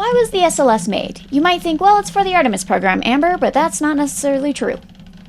Why was the SLS made? You might think, well, it's for the Artemis program, Amber, but that's not necessarily true.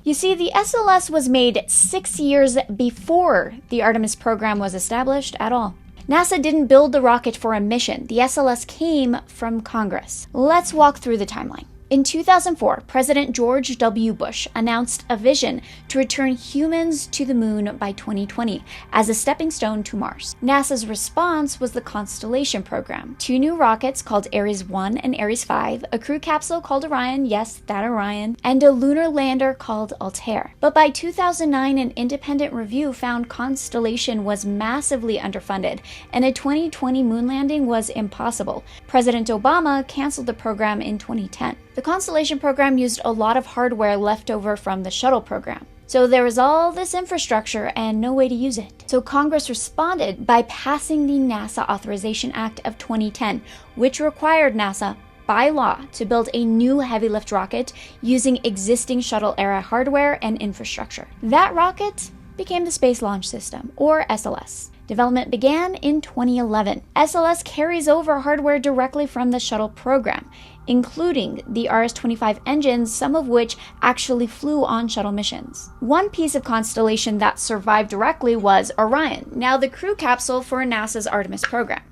You see, the SLS was made 6 years before the Artemis program was established at all. NASA didn't build the rocket for a mission. The SLS came from Congress. Let's walk through the timeline. In 2004, President George W. Bush announced a vision to return humans to the moon by 2020 as a stepping stone to Mars. NASA's response was the Constellation program. 2 new rockets called Ares 1 and Ares 5, a crew capsule called Orion, yes, that Orion, and a lunar lander called Altair. But by 2009, an independent review found Constellation was massively underfunded, and a 2020 moon landing was impossible. President Obama canceled the program in 2010. The Constellation program used a lot of hardware left over from the shuttle program. So there was all this infrastructure and no way to use it. So Congress responded by passing the NASA Authorization Act of 2010, which required NASA, by law, to build a new heavy lift rocket using existing shuttle-era hardware and infrastructure. That rocket became the Space Launch System, or SLS. Development began in 2011. SLS carries over hardware directly from the shuttle program, including the RS-25 engines, some of which actually flew on shuttle missions. One piece of Constellation that survived directly was Orion, now the crew capsule for NASA's Artemis program.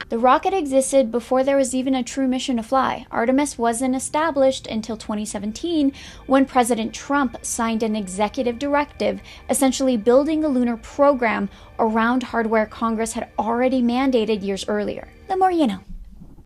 The rocket existed before there was even a true mission to fly. Artemis wasn't established until 2017 when President Trump signed an executive directive essentially building a lunar program around hardware Congress had already mandated years earlier. The more you know.